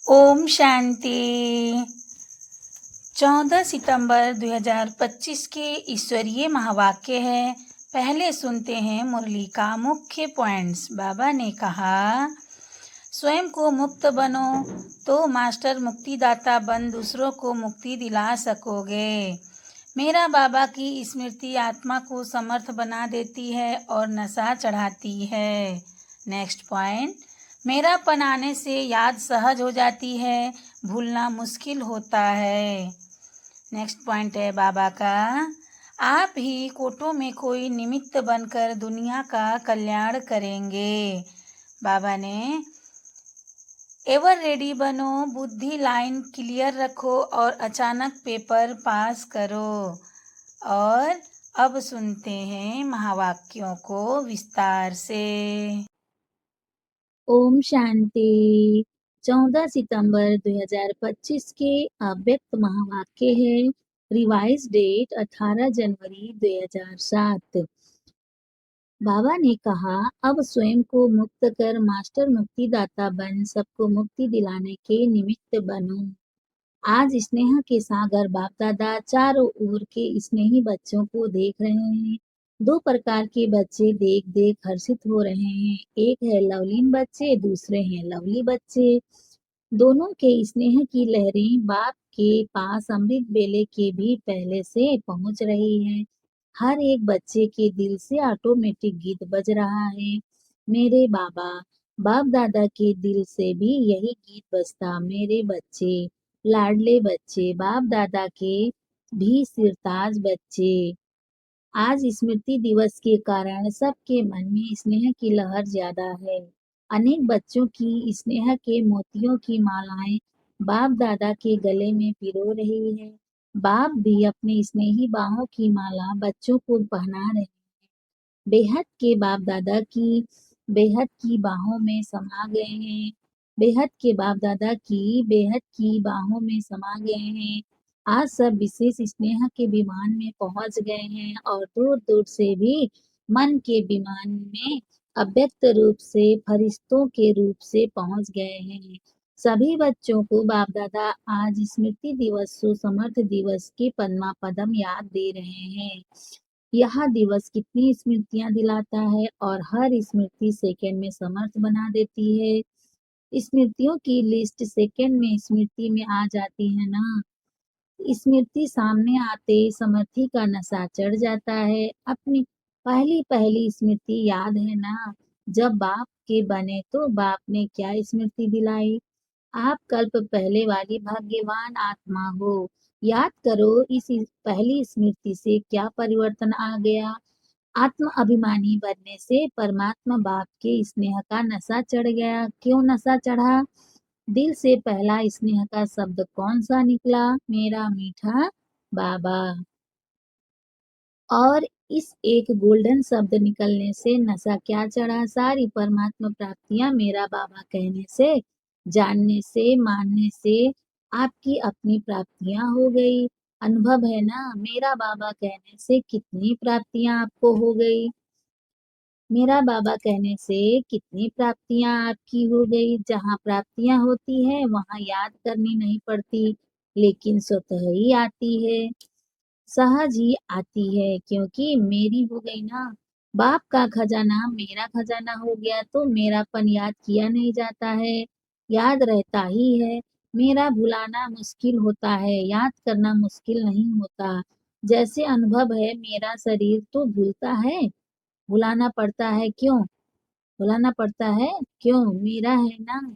ओम शांति। 14 सितंबर 2025 के ईश्वरीय महावाक्य है। पहले सुनते हैं मुरली का मुख्य पॉइंट्स। बाबा ने कहा, स्वयं को मुक्त बनो तो मास्टर मुक्तिदाता बन दूसरों को मुक्ति दिला सकोगे। मेरा बाबा की स्मृति आत्मा को समर्थ बना देती है और नशा चढ़ाती है। नेक्स्ट पॉइंट, मेरापन आने से याद सहज हो जाती है, भूलना मुश्किल होता है। नेक्स्ट पॉइंट है बाबा का, आप ही कोटों में कोई निमित्त बनकर दुनिया का कल्याण करेंगे। बाबा ने एवर रेडी बनो, बुद्धि लाइन क्लियर रखो और अचानक पेपर पास करो। और अब सुनते हैं महावाक्यों को विस्तार से। ओम शांति। 14 सितंबर 2025 के अव्यक्त महावाक्य है। रिवाइज डेट 18 जनवरी 2007। बाबा ने कहा, अब स्वयं को मुक्त कर मास्टर मुक्तिदाता बन सबको मुक्ति दिलाने के निमित्त बनो। आज स्नेह के सागर बाप दादा चारों ओर के स्नेही बच्चों को देख रहे हैं। दो प्रकार के बच्चे देख देख हर्षित हो रहे हैं। एक है लवलीन बच्चे, दूसरे हैं लवली बच्चे। दोनों के स्नेह की लहरें बाप के पास अमृत बेले के भी पहले से पहुंच रही है। हर एक बच्चे के दिल से ऑटोमेटिक गीत बज रहा है, मेरे बाबा। बाप दादा के दिल से भी यही गीत बजता, मेरे बच्चे, लाडले बच्चे, बाप दादा के भी सिरताज बच्चे। आज स्मृति दिवस के कारण सबके मन में स्नेह की लहर ज्यादा है। अनेक बच्चों की स्नेह के मोतियों की मालाएं बाप दादा के गले में पिरो रही है। बाप भी अपनी स्नेही बाहों की माला बच्चों को पहना रहे हैं। बेहद के बाप दादा की बेहद की बाहों में समा गए हैं। बेहद के बाप दादा की बेहद की बाहों में समा गए हैं। आज सब विशेष स्नेह के विमान में पहुंच गए हैं और दूर दूर से भी मन के विमान में अव्यक्त रूप से फरिश्तों के रूप से पहुंच गए हैं। सभी बच्चों को बाप दादा आज स्मृति दिवस सुसमर्थ दिवस के पद्मा पदम याद दे रहे हैं। यह दिवस कितनी स्मृतियां दिलाता है और हर स्मृति सेकंड में समर्थ बना देती है। स्मृतियों की लिस्ट सेकंड में स्मृति में आ जाती है ना। स्मृति सामने आते समर्थी का नशा चढ़ जाता है। अपनी पहली पहली स्मृति याद है ना, जब बाप के बने तो बाप ने क्या स्मृति दिलाई। आप कल्प पहले वाली भाग्यवान आत्मा हो। याद करो इस पहली स्मृति से क्या परिवर्तन आ गया। आत्म अभिमानी बनने से परमात्मा बाप के स्नेह का नशा चढ़ गया। क्यों नशा चढ़ा? दिल से पहला स्नेह का शब्द कौन सा निकला? मेरा मीठा बाबा। और इस एक गोल्डन शब्द निकलने से नशा क्या चढ़ा? सारी परमात्मा प्राप्तियां मेरा बाबा कहने से, जानने से, मानने से आपकी अपनी प्राप्तियां हो गई। अनुभव है ना, मेरा बाबा कहने से कितनी प्राप्तियां आपको हो गई। मेरा बाबा कहने से कितनी प्राप्तियां आपकी हो गई। जहाँ प्राप्तियां होती है वहाँ याद करनी नहीं पड़ती, लेकिन स्वतः ही आती है, सहज ही आती है, क्योंकि मेरी हो गई ना। बाप का खजाना मेरा खजाना हो गया तो मेरापन याद किया नहीं जाता है, याद रहता ही है। मेरा भुलाना मुश्किल होता है, याद करना मुश्किल नहीं होता। जैसे अनुभव है, मेरा शरीर तो भूलता है, भुलाना पड़ता है क्यों? भुलाना पड़ता है क्यों? मेरा है ना।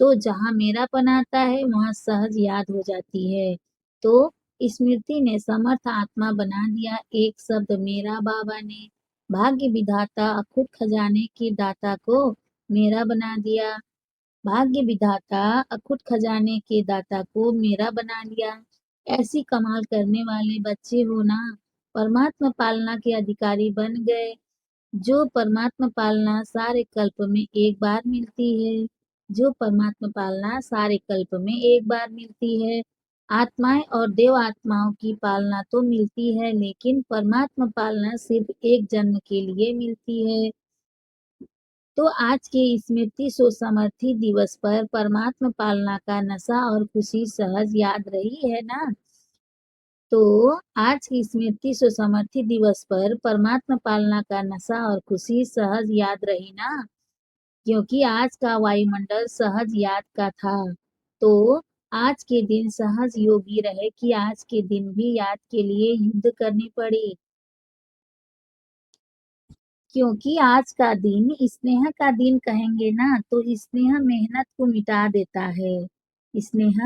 तो जहाँ मेरापन आता है वहाँ सहज याद हो जाती है। तो स्मृति ने समर्थ आत्मा बना दिया। एक शब्द मेरा बाबा ने भाग्य विधाता अखुट खजाने के दाता को मेरा बना दिया। भाग्य विधाता अखुट खजाने के दाता को मेरा बना लिया। ऐसी कमाल करने वाले बच्चे हो ना, परमात्मा पालना के अधिकारी बन गए। जो परमात्मा पालना सारे कल्प में एक बार मिलती है। जो परमात्मा पालना सारे कल्प में एक बार मिलती है। आत्माएं और देव आत्माओं की पालना तो मिलती है, लेकिन परमात्मा पालना सिर्फ एक जन्म के लिए मिलती है। तो आज के स्मृति सुसमर्थी दिवस पर परमात्मा पालना का नशा और खुशी सहज याद रही है ना। तो आज की स्मृति सुसमर्थी दिवस पर परमात्मा पालना का नशा और खुशी सहज याद रही ना, क्योंकि आज का वायुमंडल सहज याद का था। तो आज के दिन सहज योगी रहे कि आज के दिन भी याद के लिए युद्ध करनी पड़ी, क्योंकि आज का दिन स्नेह का दिन कहेंगे ना, तो स्नेह मेहनत को मिटा देता है। स्नेह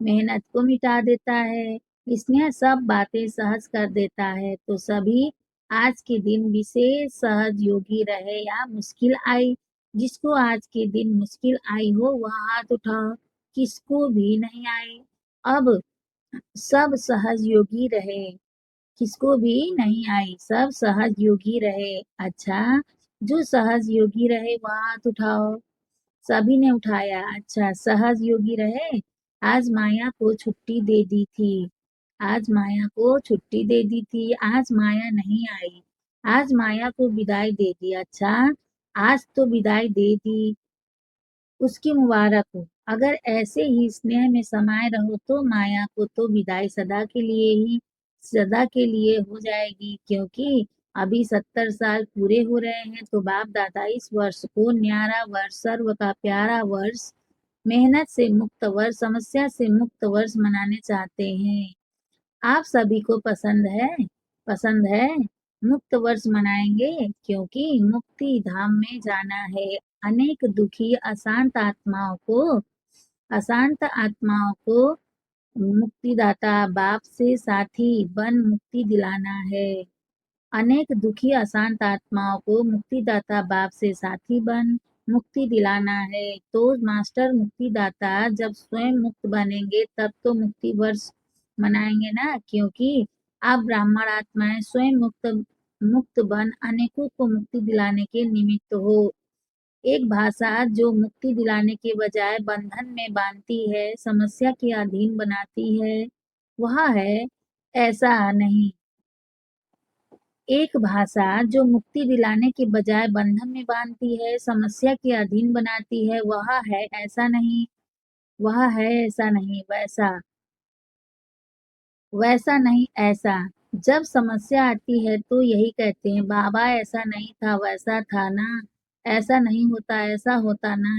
मेहनत को मिटा देता है। स्नेह सब बातें सहज कर देता है। तो सभी आज के दिन विशेष सहज योगी रहे या मुश्किल आई। जिसको आज के दिन मुश्किल आई हो वह हाथ उठाओ, किसको भी नहीं आई। अब सब सहज योगी रहे, किसको भी नहीं आई, सब सहज योगी रहे। अच्छा, जो सहज योगी रहे वह हाथ उठाओ। सभी ने उठाया। अच्छा, सहज योगी रहे। आज माया को छुट्टी दे दी थी। आज माया को छुट्टी दे दी थी। आज माया नहीं आई। आज माया को विदाई दे दी। अच्छा, आज तो विदाई दे दी, उसकी मुबारक हो। अगर ऐसे ही स्नेह में समाये रहो तो माया को तो विदाई सदा के लिए हो जाएगी, क्योंकि अभी 70 साल पूरे हो रहे हैं। तो बाप दादा इस वर्ष को न्यारा वर्ष, सर्व का प्यारा वर्ष, मेहनत से मुक्त वर्ष, समस्या से मुक्त वर्ष मनाने चाहते हैं। आप सभी को पसंद है? पसंद है? मुक्त वर्ष मनाएंगे, क्योंकि मुक्ति धाम में जाना है। अनेक दुखी अशांत आत्माओं को मुक्तिदाता बाप से साथी बन मुक्ति दिलाना है। अनेक दुखी अशांत आत्माओं को मुक्तिदाता बाप से साथी बन मुक्ति दिलाना है। तो मास्टर मुक्तिदाता जब स्वयं मुक्त बनेंगे तब तो मुक्ति वर्ष मनाएंगे ना, क्योंकि आप ब्राह्मण आत्माएं स्वयं मुक्त बन अनेकों को मुक्ति दिलाने के निमित्त हो। एक भाषा जो मुक्ति दिलाने के बजाय बंधन में बांधती है, समस्या के अधीन बनाती है, वह है ऐसा नहीं। एक भाषा जो मुक्ति दिलाने के बजाय बंधन में बांधती है, समस्या के अधीन बनाती है, वह है ऐसा नहीं। वह है ऐसा नहीं, वैसा नहीं ऐसा। जब समस्या आती है तो यही कहते हैं, बाबा ऐसा नहीं था, वैसा था ना, ऐसा नहीं होता, ऐसा होता ना।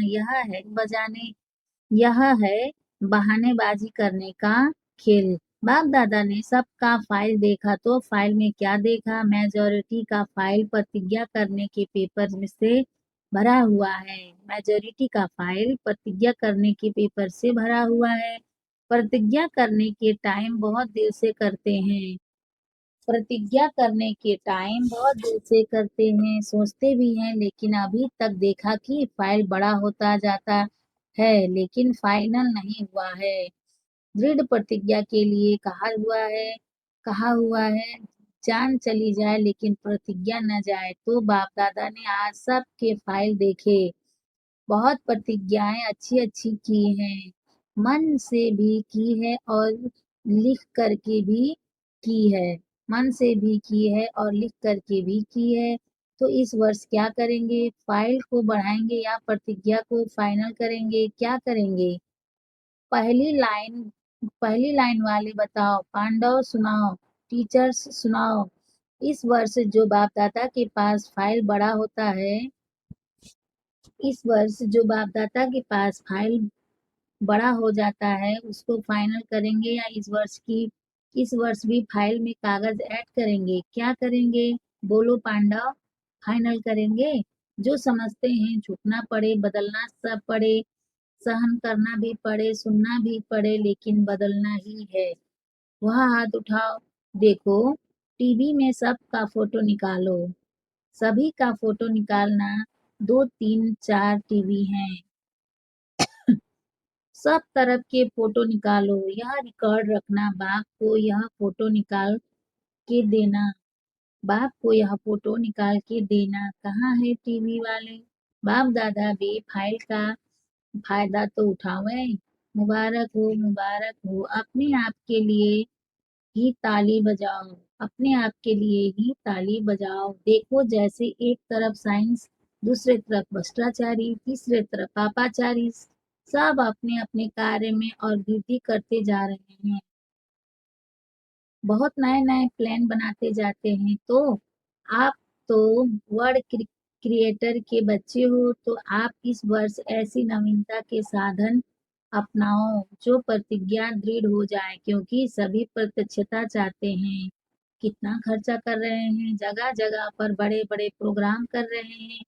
यह है बहानेबाजी करने का खेल। बाप दादा ने सबका फाइल देखा तो फाइल में क्या देखा? मेजोरिटी का फाइल प्रतिज्ञा करने के पेपर में से भरा हुआ है। मेजोरिटी का फाइल प्रतिज्ञा करने के पेपर से भरा हुआ है। प्रतिज्ञा करने के टाइम बहुत देर से करते हैं। प्रतिज्ञा करने के टाइम बहुत देर से करते हैं, सोचते भी हैं, लेकिन अभी तक देखा कि फाइल बड़ा होता जाता है, लेकिन फाइनल नहीं हुआ है। दृढ़ प्रतिज्ञा के लिए कहा हुआ है, जान चली जाए लेकिन प्रतिज्ञा न जाए। तो बाप दादा ने आज सबके फाइल देखे। बहुत प्रतिज्ञाएं अच्छी अच्छी की हैं, मन से भी की है और लिख करके भी की है। मन से भी की है और लिख करके भी की है। तो इस वर्ष क्या करेंगे? फाइल को बढ़ाएंगे या प्रतिज्ञा को फाइनल करेंगे? क्या करेंगे? पहली लाइन पहली लाइन वाले बताओ, पांडव सुनाओ, टीचर्स सुनाओ। इस वर्ष जो बाप दादा के पास फाइल बड़ा होता है, इस वर्ष जो बाप दादा के पास फाइल बड़ा हो जाता है, उसको फाइनल करेंगे या इस वर्ष भी फाइल में कागज ऐड करेंगे? क्या करेंगे? बोलो पांडव, फाइनल करेंगे। जो समझते हैं झुकना पड़े, बदलना सब पड़े, सहन करना भी पड़े, सुनना भी पड़े, लेकिन बदलना ही है, वह हाथ उठाओ। देखो, टीवी में सबका फोटो निकालो। सभी का फोटो निकालना, 2 3 4 टीवी हैं, सब तरफ के फोटो निकालो। यह रिकॉर्ड रखना, बाप को यह फोटो निकाल के देना। बाप को यह फोटो निकाल के देना। कहाँ है टीवी वाले? बाप दादा भी फाइल का फायदा तो उठावे। मुबारक हो, मुबारक हो। अपने आप के लिए ही ताली बजाओ, अपने आप के लिए ही ताली बजाओ। देखो, जैसे एक तरफ साइंस दूसरे तरफ भ्रष्टाचारी, तीसरे तरफ पापाचारी, सब अपने अपने कार्य में और वृद्धि करते जा रहे हैं। बहुत नए नए प्लान बनाते जाते हैं। तो आप तो वर्ड क्रिएटर के बच्चे हो, तो आप इस वर्ष ऐसी नवीनता के साधन अपनाओ जो प्रतिज्ञा दृढ़ हो जाए, क्योंकि सभी प्रत्यक्षता चाहते हैं। कितना खर्चा कर रहे हैं, जगह जगह पर बड़े बड़े प्रोग्राम कर रहे हैं,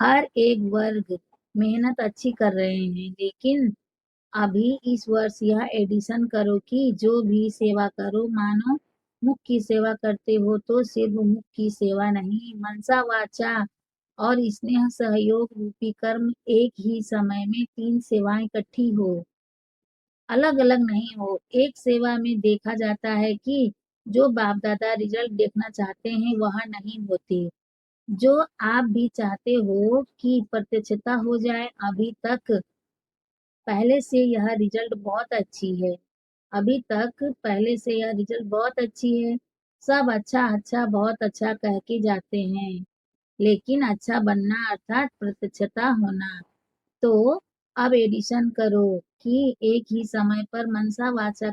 हर एक वर्ग मेहनत अच्छी कर रहे हैं, लेकिन अभी इस वर्ष यह एडिशन करो कि जो भी सेवा करो, मानो मुख की सेवा करते हो, तो सिर्फ मुख की सेवा नहीं, मनसा वाचा और स्नेह सहयोग रूपी कर्म एक ही समय में 3 सेवाएं इकट्ठी हो, अलग अलग नहीं हो। एक सेवा में देखा जाता है कि जो बाप दादा रिजल्ट देखना चाहते हैं वह नहीं होती, जो आप भी चाहते हो कि प्रत्यक्षता हो जाए। अभी तक पहले से यह रिजल्ट बहुत अच्छी है, अभी तक पहले से यह रिजल्ट बहुत अच्छी है। सब अच्छा अच्छा बहुत अच्छा कह के जाते हैं, लेकिन अच्छा बनना अर्थात प्रत्यक्षता होना। तो अब एडिशन करो कि एक ही समय पर मनसा वाचा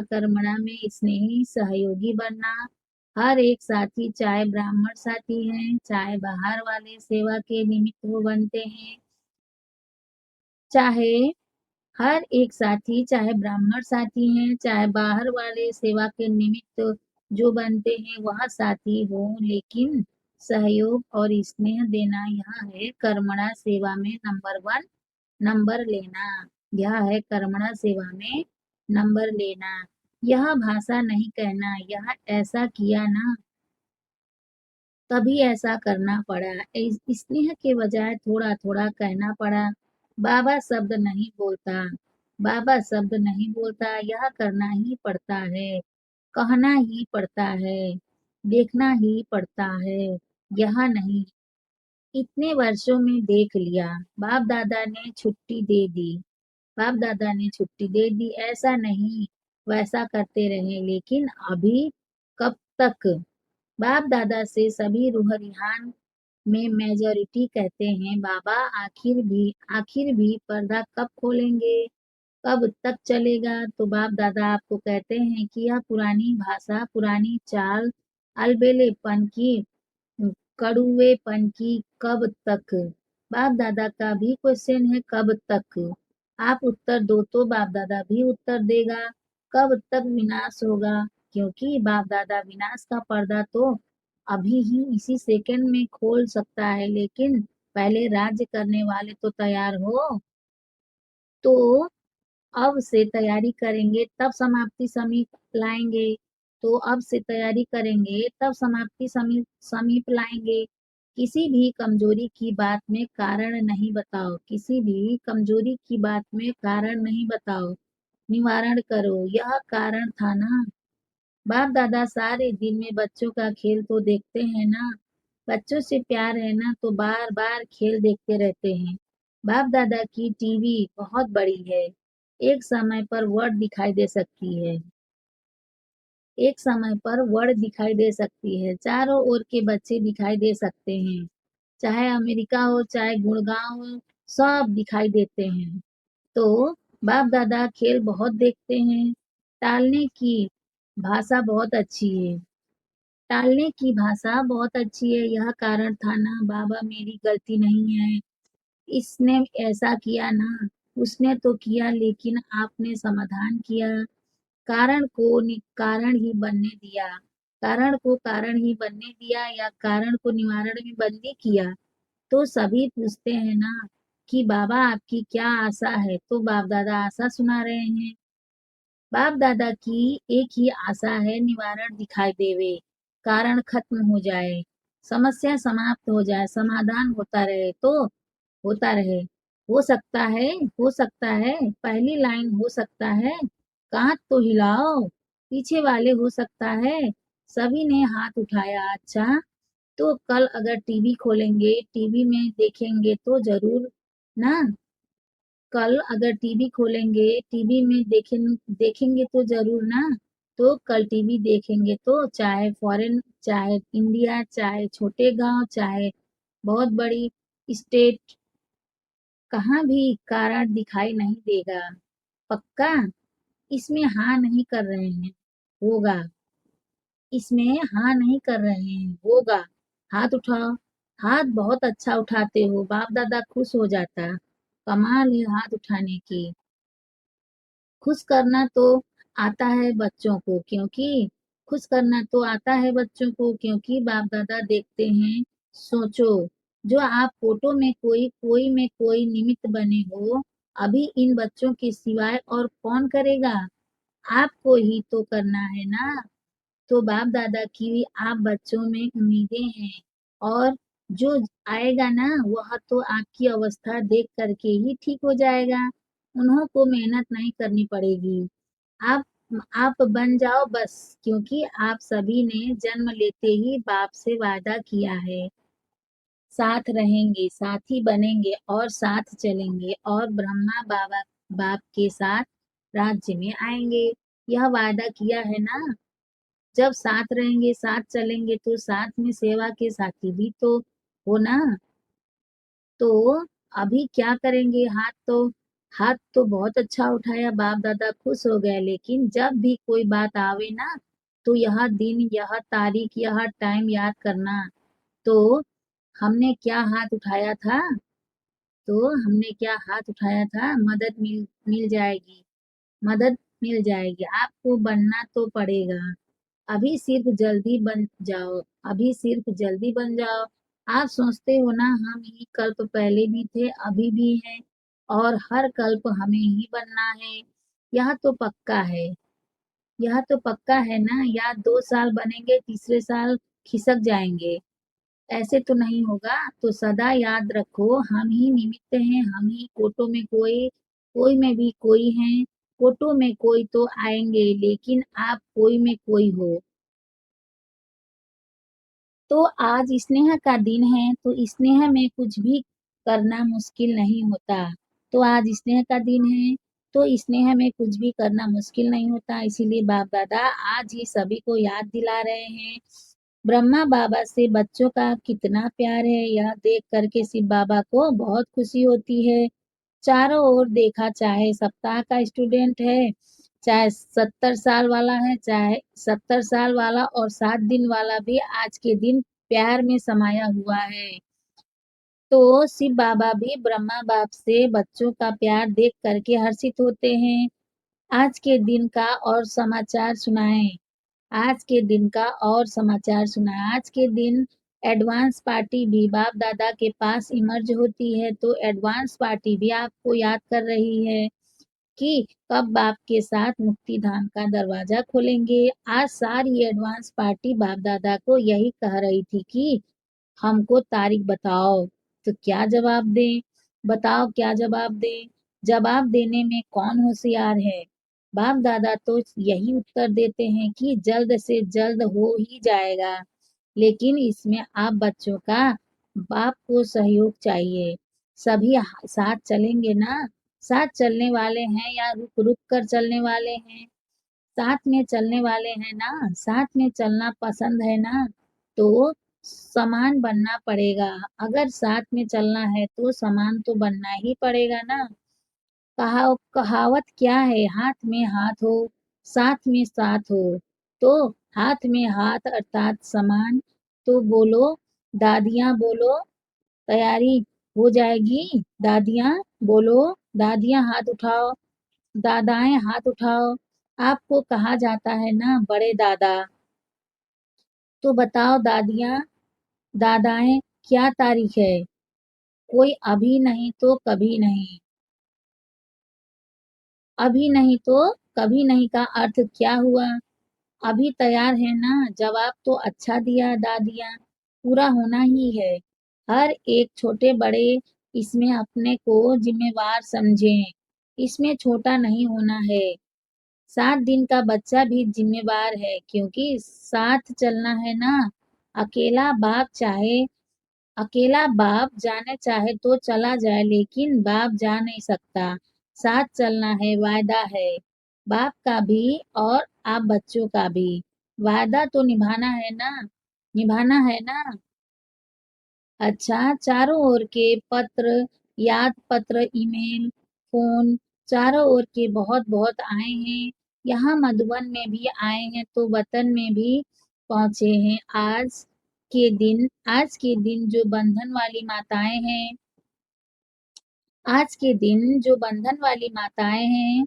कर्मणा में स्नेही सहयोगी बनना। हर एक साथी, चाहे ब्राह्मण साथी हैं, चाहे बाहर वाले सेवा के निमित्त वो बनते हैं, चाहे हर एक साथी, चाहे ब्राह्मण साथी हैं, चाहे बाहर वाले सेवा के निमित्त जो बनते हैं वह साथी हो, लेकिन सहयोग और स्नेह देना यह है कर्मणा सेवा में नंबर 1 नंबर लेना। यह है कर्मणा सेवा में नंबर लेना। यह भाषा नहीं कहना, यह ऐसा किया ना तभी ऐसा करना पड़ा। स्नेह के बजाय थोड़ा थोड़ा कहना पड़ा। बाबा शब्द नहीं बोलता, बाबा शब्द नहीं बोलता, यह करना ही पड़ता है, कहना ही पड़ता है, देखना ही पड़ता है, यह नहीं। इतने वर्षों में देख लिया, बाप दादा ने छुट्टी दे दी, बाप दादा ने छुट्टी दे दी, ऐसा नहीं वैसा करते रहे, लेकिन अभी कब तक। बाप दादा से सभी रूहान में मेजॉरिटी कहते हैं, बाबा आखिर भी पर्दा कब खोलेंगे, कब तक चलेगा। तो बाप दादा आपको कहते हैं कि यह पुरानी भाषा, पुरानी चाल, अलबेलेपन की, कड़ुएपन की कब तक। बाप दादा का भी क्वेश्चन है, कब तक। आप उत्तर दो तो बाप दादा भी उत्तर देगा, कब तक विनाश होगा। क्योंकि बाप दादा विनाश का पर्दा तो अभी ही इसी सेकंड में खोल सकता है, लेकिन पहले राज्य करने वाले तो तैयार हो। तो अब से तैयारी करेंगे तब समाप्ति समीप लाएंगे, तो अब से तैयारी करेंगे तब समाप्ति समीप लाएंगे। किसी भी कमजोरी की बात में कारण नहीं बताओ, किसी भी कमजोरी की बात में कारण नहीं बताओ, निवारण करो। यह कारण था ना। बाप दादा सारे दिन में बच्चों का खेल तो देखते हैं ना, बच्चों से प्यार है ना, तो बार बार खेल देखते रहते हैं। बाप दादा की टीवी बहुत बड़ी है, एक समय पर वर्ड दिखाई दे सकती है, एक समय पर वर्ड दिखाई दे सकती है, चारों ओर के बच्चे दिखाई दे सकते हैं, चाहे अमेरिका हो चाहे गुड़गांव हो, सब दिखाई देते हैं। तो बाप दादा खेल बहुत देखते हैं। टालने की भाषा बहुत अच्छी है, टालने की भाषा बहुत अच्छी है। यह कारण था ना, बाबा मेरी गलती नहीं है, इसने ऐसा किया ना, उसने तो किया, लेकिन आपने समाधान किया, कारण ही बनने दिया, कारण को कारण ही बनने दिया, या कारण को निवारण में बंदी किया। तो सभी पूछते हैं ना कि बाबा आपकी क्या आशा है, तो बाप दादा आशा सुना रहे हैं। बाप दादा की एक ही आशा है, निवारण दिखाई देवे, कारण खत्म हो जाए, समस्या समाप्त हो जाए, समाधान होता रहे तो होता रहे। हो सकता है, हो सकता है, पहली लाइन हो सकता है, कांच तो हिलाओ, पीछे वाले हो सकता है। सभी ने हाथ उठाया। अच्छा, तो कल अगर टीवी खोलेंगे, टीवी में देखेंगे तो जरूर ना, कल अगर टीवी खोलेंगे, टीवी में देखेंगे तो जरूर ना। तो कल टीवी देखेंगे तो चाहे फॉरेन चाहे इंडिया, चाहे छोटे गांव, चाहे बहुत बड़ी स्टेट, कहाँ भी कारण दिखाई नहीं देगा। पक्का? इसमें हाँ नहीं कर रहे हैं, होगा। इसमें हाँ नहीं कर रहे हैं, होगा। हाथ उठाओ। हाथ बहुत अच्छा उठाते हो, बाप दादा खुश हो जाता। कमाल है हाथ उठाने की। खुश करना तो आता है बच्चों को, क्योंकि खुश करना तो आता है बच्चों को क्योंकि बाप दादा देखते हैं। सोचो, जो आप फोटो में कोई में कोई निमित्त बने हो, अभी इन बच्चों के सिवाय और कौन करेगा? आपको ही तो करना है ना। तो बाप दादा की भी आप बच्चों में उम्मीदें हैं, और जो आएगा ना वह तो आपकी अवस्था देख करके ही ठीक हो जाएगा। उन्हों को मेहनत नहीं करनी पड़ेगी। आप आप बन जाओ बस, क्योंकि आप सभी ने जन्म लेते ही बाप से वादा किया है, साथ रहेंगे, साथी बनेंगे और साथ चलेंगे और ब्रह्मा बाबा बाप के साथ राज्य में आएंगे। यह वादा किया है ना। जब साथ रहेंगे, साथ चलेंगे, तो साथ में सेवा के साथी भी तो हो ना। तो अभी क्या करेंगे? हाथ तो बहुत अच्छा उठाया, बाप दादा खुश हो गए, लेकिन जब भी कोई बात आवे ना, तो यह दिन, यह तारीख, यह टाइम याद करना। तो हमने क्या हाथ उठाया था? मदद मिल जाएगी। मदद मिल जाएगी। आपको बनना तो पड़ेगा। अभी सिर्फ जल्दी बन जाओ। अभी सिर्फ जल्दी बन जाओ। आप सोचते हो ना हम ही कल्प पहले भी थे, अभी भी हैं, और हर कल्प हमें ही बनना है। यह तो पक्का है। यह तो पक्का है ना। या 2 साल बनेंगे, तीसरे साल खिसक जाएंगे। ऐसे तो नहीं होगा। तो सदा याद रखो, हम ही निमित्त हैं, हम ही कोटो में कोई में भी कोई हैं। कोटो में कोई तो आएंगे, लेकिन आप कोई में कोई हो। तो आज स्नेह का दिन है, तो स्नेह में कुछ भी करना मुश्किल नहीं होता। तो आज स्नेह का दिन है, तो स्नेह में कुछ भी करना मुश्किल नहीं होता। इसीलिए बाप दादा आज ही सभी को याद दिला रहे हैं। ब्रह्मा बाबा से बच्चों का कितना प्यार है, यह देख करके शिव बाबा को बहुत खुशी होती है। चारों ओर देखा, चाहे सप्ताह का स्टूडेंट है, चाहे 70 साल वाला है, चाहे 70 साल वाला और 7 दिन वाला भी आज के दिन प्यार में समाया हुआ है। तो शिव बाबा भी ब्रह्मा बाप से बच्चों का प्यार देख करके हर्षित होते हैं। आज के दिन का और समाचार सुनाएं। आज के दिन का और समाचार सुनाएं। आज के दिन एडवांस पार्टी भी बाप दादा के पास इमर्ज होती है, तो एडवांस पार्टी भी आपको याद कर रही है कि कब बाप के साथ मुक्ति धाम का दरवाजा खोलेंगे। आज सारी एडवांस पार्टी बाप दादा को यही कह रही थी कि हमको तारीख बताओ। तो क्या जवाब दें? बताओ क्या जवाब दें? जवाब देने में कौन होशियार है? बाप दादा तो यही उत्तर देते हैं कि जल्द से जल्द हो ही जाएगा, लेकिन इसमें आप बच्चों का बाप को सहयोग चाहिए। सभी साथ चलेंगे ना? साथ चलने वाले हैं या रुक रुक कर चलने वाले हैं? साथ में चलने वाले हैं ना? साथ में चलना पसंद है ना? तो समान बनना पड़ेगा। अगर साथ में चलना है तो समान तो बनना ही पड़ेगा ना। कहावत क्या है? हाथ में हाथ हो, साथ में साथ हो। तो हाथ में हाथ अर्थात समान। तो बोलो दादियाँ, बोलो, तैयारी हो जाएगी। दादियाँ बोलो, दादियाँ हाथ उठाओ, दादाएं हाथ उठाओ। आपको कहा जाता है ना बड़े दादा। तो बताओ दादियाँ, दादाएं, क्या तारीख है? कोई अभी नहीं तो कभी नहीं। अभी नहीं तो कभी नहीं का अर्थ क्या हुआ? अभी तैयार है ना? जवाब तो अच्छा दिया दादियाँ। पूरा होना ही है। हर एक छोटे बड़े इसमें अपने को जिम्मेवार समझें। इसमें छोटा नहीं होना है। 7 दिन का बच्चा भी जिम्मेवार है, क्योंकि साथ चलना है ना। अकेला बाप चाहे अकेला बाप जाने चाहे तो चला जाए, लेकिन बाप जा नहीं सकता। साथ चलना है, वायदा है, बाप का भी और आप बच्चों का भी। वायदा तो निभाना है ना। निभाना है ना। अच्छा, चारों ओर के पत्र, याद पत्र, ईमेल, फोन, चारों ओर के बहुत बहुत आए हैं। यहाँ मधुबन में भी आए हैं तो वतन में भी पहुंचे हैं। आज के दिन जो बंधन वाली माताएं हैं, आज के दिन जो बंधन वाली माताएं हैं,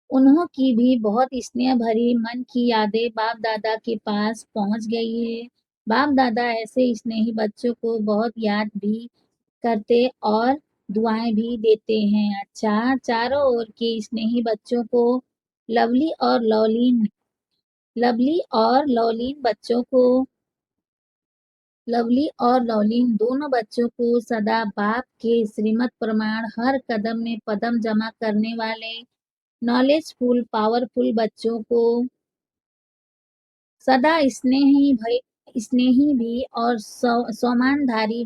उन्हों की भी बहुत स्नेह भरी मन की यादें बाप दादा के पास पहुंच गई है। बाप दादा ऐसे स्नेही बच्चों को बहुत याद भी करते और दुआएं भी देते हैं। अच्छा, चारों ओर के स्नेही बच्चों को लवली और लवलीन लवली और लवलीन बच्चों को लवली और लवलीन दोनों बच्चों को सदा बाप के श्रीमत प्रमाण हर कदम में पदम जमा करने वाले नॉलेजफुल पावरफुल बच्चों को सदा स्नेही भी और समानधारी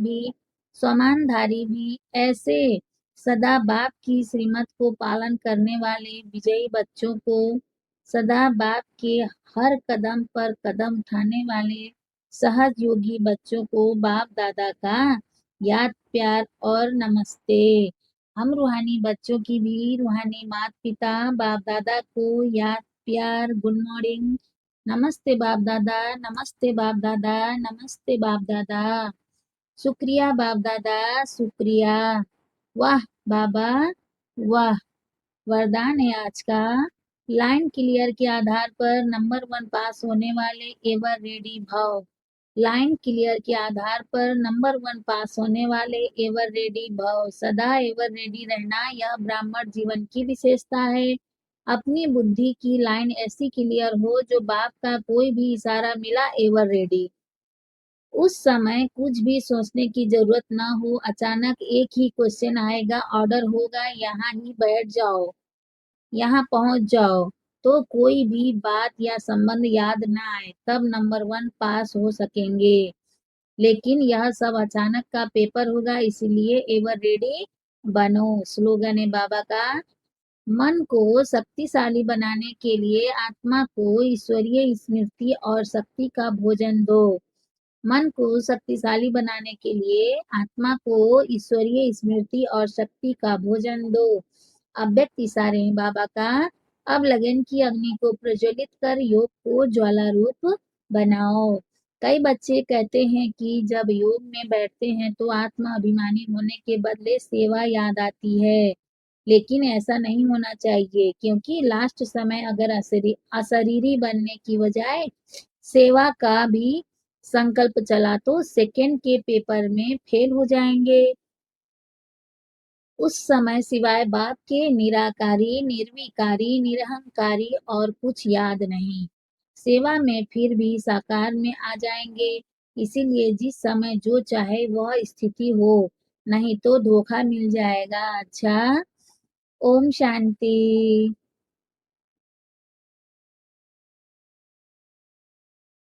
भी ऐसे सदा बाप की श्रीमत को पालन करने वाले विजयी बच्चों को सदा बाप के हर कदम पर कदम उठाने वाले सहज योगी बच्चों को बाप दादा का याद प्यार और नमस्ते। हम रूहानी बच्चों की भी रूहानी माता पिता बाप दादा को याद प्यार गुड मॉर्निंग। नमस्ते बाप दादा, नमस्ते बाप दादा, नमस्ते बाप दादा। शुक्रिया बाप दादा, शुक्रिया। वाह बाबा, वाह, वरदान है आज का। लाइन क्लियर के आधार पर नंबर 1 पास होने वाले एवर रेडी भव। लाइन क्लियर के आधार पर नंबर 1 पास होने वाले एवर रेडी भव। सदा एवर रेडी रहना यह ब्राह्मण जीवन की विशेषता है। अपनी बुद्धि की लाइन ऐसी क्लियर हो जो बाप का कोई भी इशारा मिला एवर रेडी। उस समय कुछ भी सोचने की जरूरत ना हो, अचानक एक ही क्वेश्चन आएगा, ऑर्डर होगा, यहाँ ही बैठ जाओ, यहाँ पहुंच जाओ। तो कोई भी बात या संबंध याद ना आए, तब नंबर 1 पास हो सकेंगे। लेकिन यह सब अचानक का पेपर होगा, इसलिए एवर रेडी बनो। स्लोगन है बाबा का। मन को शक्तिशाली बनाने के लिए आत्मा को ईश्वरीय स्मृति और शक्ति का भोजन दो। मन को शक्तिशाली बनाने के लिए आत्मा को ईश्वरीय स्मृति और शक्ति का भोजन दो। अव्यक्त इशारे हैं बाबा का। अब लगन की अग्नि को प्रज्वलित कर योग को ज्वाला रूप बनाओ। कई बच्चे कहते हैं कि जब योग में बैठते हैं तो आत्मा अभिमानी होने के बदले सेवा याद आती है, लेकिन ऐसा नहीं होना चाहिए, क्योंकि लास्ट समय अगर अशरीरी बनने की बजाय सेवा का भी संकल्प चला तो सेकंड के पेपर में फेल हो जाएंगे। उस समय सिवाय बाप के निराकारी, निर्विकारी, निरहंकारी और कुछ याद नहीं। सेवा में फिर भी साकार में आ जाएंगे। इसीलिए जिस समय जो चाहे वह स्थिति हो, नहीं तो धोखा मिल जाएगा। अच्छा, ओम शांति।